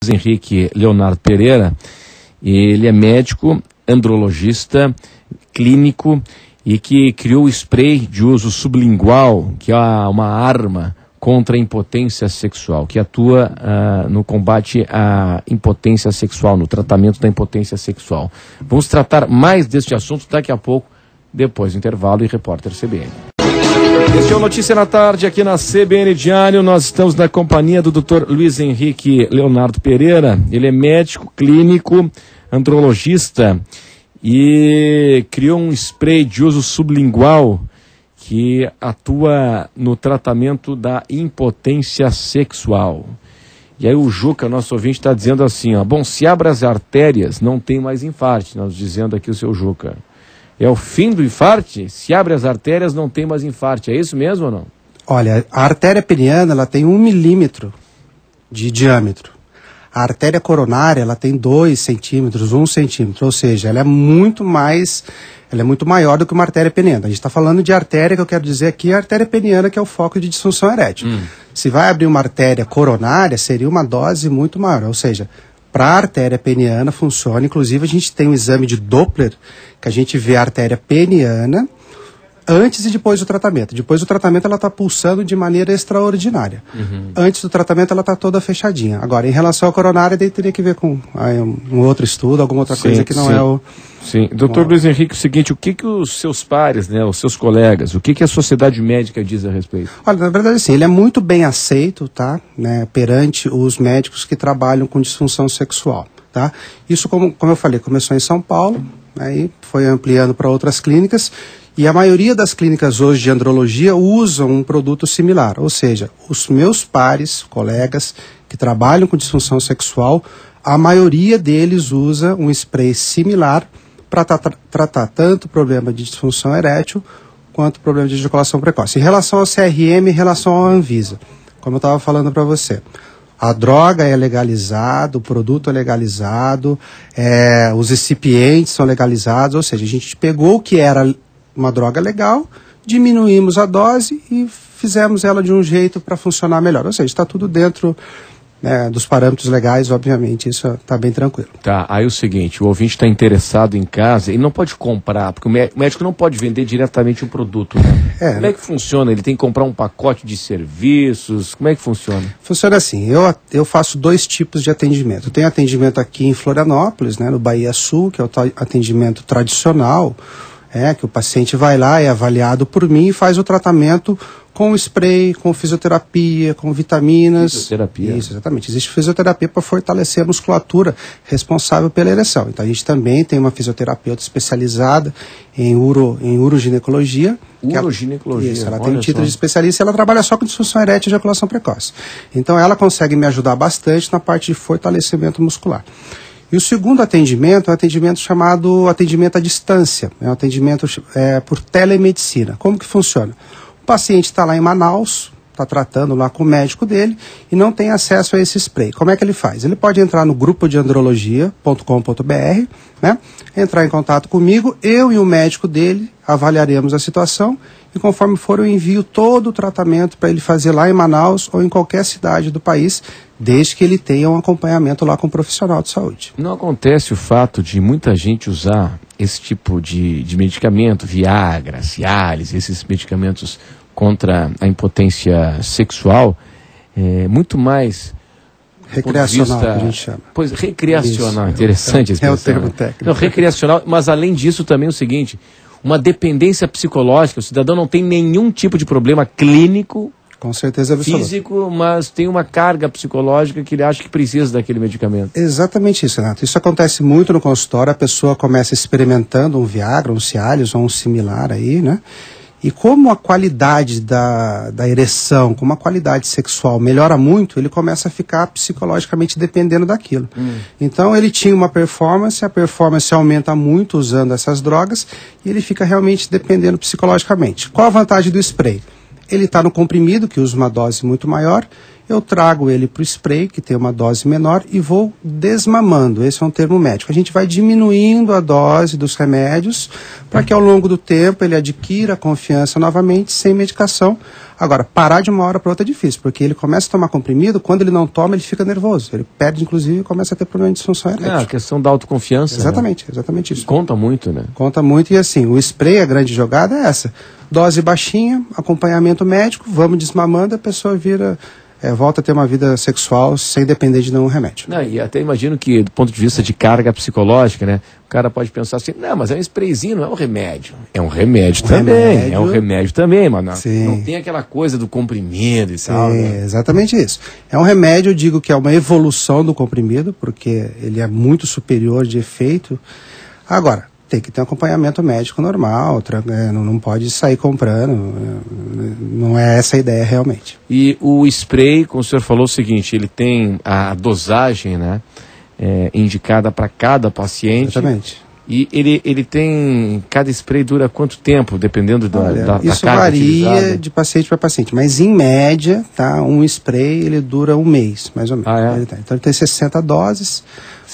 Henrique Leonardo Pereira. Ele é médico, andrologista, clínico e que criou o spray de uso sublingual, que é uma arma contra a impotência sexual, que atua no combate à impotência sexual, no tratamento da impotência sexual. Vamos tratar mais deste assunto daqui a pouco, depois do intervalo e Repórter CBN. Este é o Notícia na Tarde, aqui na CBN Diário. Nós estamos na companhia do Dr. Luiz Henrique Leonardo Pereira. Ele é médico, clínico, andrologista e criou um spray de uso sublingual que atua no tratamento da impotência sexual. E aí o Juca, nosso ouvinte, está dizendo assim, ó, bom, se abre as artérias, não tem mais infarte, nós dizendo aqui o seu Juca. É o fim do infarte? Se abre as artérias, não tem mais infarte. É isso mesmo ou não? Olha, a artéria peniana ela tem 1 milímetro de diâmetro. A artéria coronária ela tem 2 centímetros, 1 centímetro. Ou seja, ela é muito maior do que uma artéria peniana. A gente está falando de artéria, que eu quero dizer aqui, a artéria peniana, que é o foco de disfunção erétil. Se vai abrir uma artéria coronária, seria uma dose muito maior. Ou seja, para a artéria peniana funciona, inclusive a gente tem um exame de Doppler, que a gente vê a artéria peniana antes e depois do tratamento. Depois do tratamento ela está pulsando de maneira extraordinária. Antes do tratamento ela está toda fechadinha. Agora, em relação à coronária, daí teria que ver com um outro estudo, alguma outra coisa que não é o... Sim, doutor Luiz Henrique, o seguinte, o que os seus pares, né, os seus colegas, o que a sociedade médica diz a respeito? Olha, na verdade, sim, ele é muito bem aceito, tá, né, perante os médicos que trabalham com disfunção sexual, tá? Isso, como eu falei, começou em São Paulo, aí foi ampliando para outras clínicas, e a maioria das clínicas hoje de andrologia usam um produto similar, ou seja, os meus pares, colegas que trabalham com disfunção sexual, a maioria deles usa um spray similar para tratar tanto o problema de disfunção erétil quanto o problema de ejaculação precoce. Em relação ao CRM, em relação à Anvisa, como eu estava falando para você, a droga é legalizada, o produto é legalizado, os recipientes são legalizados, ou seja, a gente pegou o que era uma droga legal, diminuímos a dose e fizemos ela de um jeito para funcionar melhor. Ou seja, está tudo dentro dos parâmetros legais, obviamente, isso está bem tranquilo. Tá, aí o seguinte, o ouvinte está interessado em casa e não pode comprar, porque o médico não pode vender diretamente o produto, né? Como é que funciona? Ele tem que comprar um pacote de serviços? Como é que funciona? Funciona assim, eu faço 2 tipos de atendimento. Eu tenho atendimento aqui em Florianópolis, né, no Bahia Sul, que é o atendimento tradicional, que o paciente vai lá, é avaliado por mim e faz o tratamento com spray, com fisioterapia, com vitaminas. Fisioterapia? Isso, exatamente. Existe fisioterapia para fortalecer a musculatura responsável pela ereção. Então a gente também tem uma fisioterapeuta especializada em uroginecologia. Uroginecologia? Isso, ela tem um título de especialista e ela trabalha só com disfunção erétil e ejaculação precoce. Então ela consegue me ajudar bastante na parte de fortalecimento muscular. E o segundo atendimento é um atendimento chamado atendimento à distância, é um atendimento por telemedicina. Como que funciona? O paciente está lá em Manaus, está tratando lá com o médico dele e não tem acesso a esse spray. Como é que ele faz? Ele pode entrar no grupo de andrologia.com.br, né? Entrar em contato comigo, eu e o médico dele avaliaremos a situação e conforme for eu envio todo o tratamento para ele fazer lá em Manaus ou em qualquer cidade do país, desde que ele tenha um acompanhamento lá com um profissional de saúde. Não acontece o fato de muita gente usar esse tipo de medicamento, Viagra, Cialis, esses medicamentos contra a impotência sexual, muito mais... Recreacional, que a gente chama. Pois, recreacional, isso, interessante a expressão. É o termo técnico. Não, recreacional, mas além disso também é o seguinte, uma dependência psicológica, o cidadão não tem nenhum tipo de problema clínico, com certeza absoluta, físico, mas tem uma carga psicológica que ele acha que precisa daquele medicamento. Exatamente isso, Renato. Isso acontece muito no consultório, a pessoa começa experimentando um Viagra, um Cialis ou um similar aí, né? E como a qualidade da ereção, como a qualidade sexual melhora muito, ele começa a ficar psicologicamente dependendo daquilo. Então ele tinha uma performance, a performance aumenta muito usando essas drogas e ele fica realmente dependendo psicologicamente. Qual a vantagem do spray? Ele está no comprimido, que usa uma dose muito maior, eu trago ele para o spray, que tem uma dose menor, e vou desmamando. Esse é um termo médico. A gente vai diminuindo a dose dos remédios para que ao longo do tempo ele adquira confiança novamente, sem medicação. Agora, parar de uma hora para outra é difícil, porque ele começa a tomar comprimido, quando ele não toma, ele fica nervoso. Ele perde, inclusive, e começa a ter problema de disfunção erétil. A questão da autoconfiança. Exatamente, né? Exatamente isso. Conta muito, né? Conta muito, e assim, o spray, a grande jogada é essa. Dose baixinha, acompanhamento médico, vamos desmamando, a pessoa volta a ter uma vida sexual sem depender de nenhum remédio. Não, e até imagino que, do ponto de vista de carga psicológica, né? O cara pode pensar assim, não, mas é um sprayzinho, não é um remédio. É um remédio também, é um remédio também, mas não tem aquela coisa do comprimido e tal. Né? Exatamente isso. É um remédio, eu digo que é uma evolução do comprimido, porque ele é muito superior de efeito. Agora, tem que ter um acompanhamento médico normal, não pode sair comprando, não é essa a ideia realmente. E o spray, como o senhor falou, é o seguinte, ele tem a dosagem, né, indicada para cada paciente. Exatamente. E ele tem, cada spray dura quanto tempo, dependendo da carga isso varia utilizada? de paciente para paciente, mas em média, tá, um spray ele dura um mês, mais ou menos. Então ele tem 60 doses,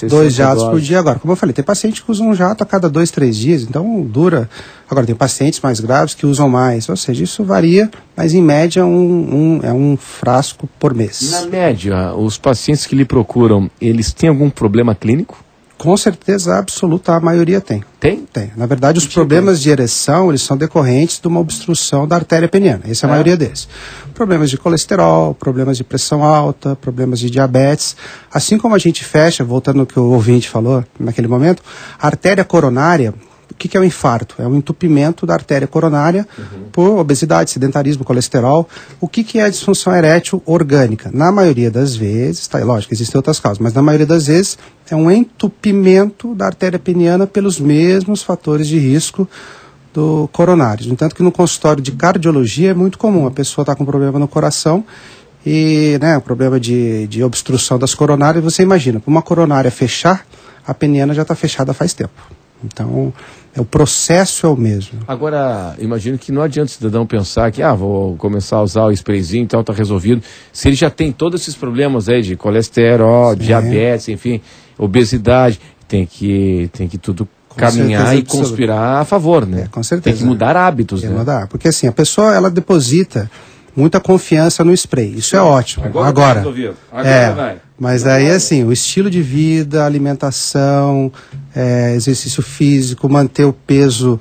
2 jatos por dia. Agora, como eu falei, tem paciente que usa um jato a cada 2, 3 dias, então dura. Agora, tem pacientes mais graves que usam mais, ou seja, isso varia, mas em média é um frasco por mês. Na média, os pacientes que lhe procuram, eles têm algum problema clínico? Com certeza absoluta, a maioria tem. Tem? Tem. Na verdade, os problemas de ereção, eles são decorrentes de uma obstrução da artéria peniana. Essa é a maioria deles. Problemas de colesterol, problemas de pressão alta, problemas de diabetes. Assim como a gente fecha, voltando ao que o ouvinte falou naquele momento, a artéria coronária, o que é o infarto? É um entupimento da artéria coronária por obesidade, sedentarismo, colesterol. O que é a disfunção erétil orgânica? Na maioria das vezes, lógico, existem outras causas, mas na maioria das vezes é um entupimento da artéria peniana pelos mesmos fatores de risco do coronário. No entanto que no consultório de cardiologia é muito comum, a pessoa está com problema no coração e problema de obstrução das coronárias, você imagina, para uma coronária fechar, a peniana já está fechada faz tempo. Então, o processo é o mesmo. Agora, imagino que não adianta o cidadão pensar que, vou começar a usar o sprayzinho, então está resolvido. Se ele já tem todos esses problemas aí de colesterol, diabetes, enfim, obesidade, tem que tudo caminhar e conspirar a favor, né? Com certeza. Tem que mudar hábitos, né? Mudar, porque assim, a pessoa, ela deposita muita confiança no spray. Isso é ótimo. Agora vai. Mas daí, assim, o estilo de vida, alimentação, exercício físico, manter o peso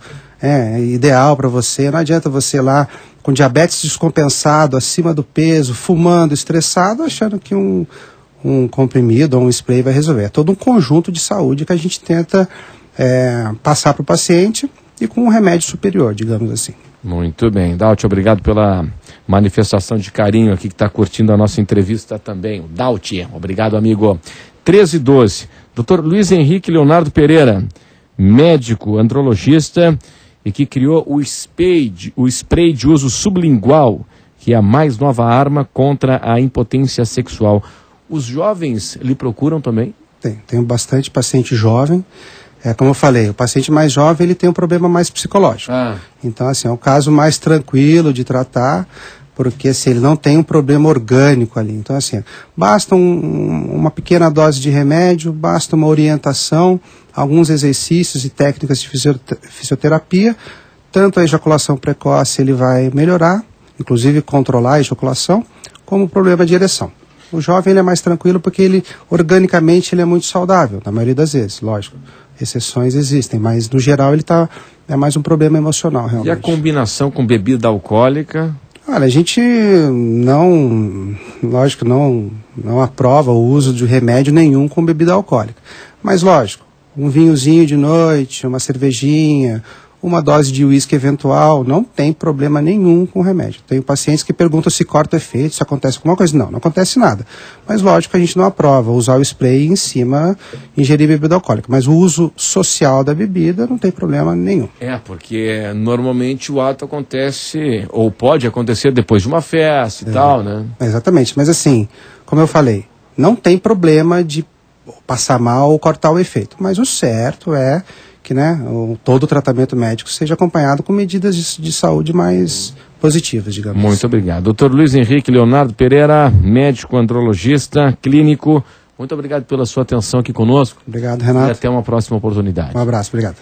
ideal para você. Não adianta você ir lá com diabetes descompensado, acima do peso, fumando, estressado, achando que um comprimido ou um spray vai resolver. É todo um conjunto de saúde que a gente tenta passar para o paciente e com um remédio superior, digamos assim. Muito bem. Daut, obrigado pela manifestação de carinho aqui que está curtindo a nossa entrevista também. Daut, obrigado, amigo. 13h12. Dr. Luiz Henrique Leonardo Pereira, médico andrologista e que criou o spray de uso sublingual, que é a mais nova arma contra a impotência sexual. Os jovens lhe procuram também? Tenho bastante paciente jovem. Como eu falei, o paciente mais jovem ele tem um problema mais psicológico. Então, assim, é um caso mais tranquilo de tratar, porque assim, ele não tem um problema orgânico ali. Então, assim, basta uma pequena dose de remédio, basta uma orientação, alguns exercícios e técnicas de fisioterapia, tanto a ejaculação precoce ele vai melhorar, inclusive controlar a ejaculação, como o problema de ereção. O jovem ele é mais tranquilo porque ele, organicamente, ele é muito saudável, na maioria das vezes, lógico. Exceções existem, mas no geral ele é mais um problema emocional, realmente. E a combinação com bebida alcoólica? Olha, a gente não aprova o uso de remédio nenhum com bebida alcoólica. Mas lógico, um vinhozinho de noite, uma cervejinha, uma dose de uísque eventual, não tem problema nenhum com o remédio. Tenho pacientes que perguntam se corta o efeito, se acontece alguma coisa. Não acontece nada. Mas lógico, a gente não aprova usar o spray e em cima ingerir bebida alcoólica. Mas o uso social da bebida não tem problema nenhum. Porque normalmente o ato acontece, ou pode acontecer depois de uma festa e tal, né? Exatamente, mas assim, como eu falei, não tem problema de passar mal ou cortar o efeito. Mas o certo é que, né, todo o tratamento médico seja acompanhado com medidas de saúde mais positivas, digamos. Muito obrigado. Dr. Luiz Henrique Leonardo Pereira, médico andrologista, clínico, muito obrigado pela sua atenção aqui conosco. Obrigado, Renato. E até uma próxima oportunidade. Um abraço, obrigado.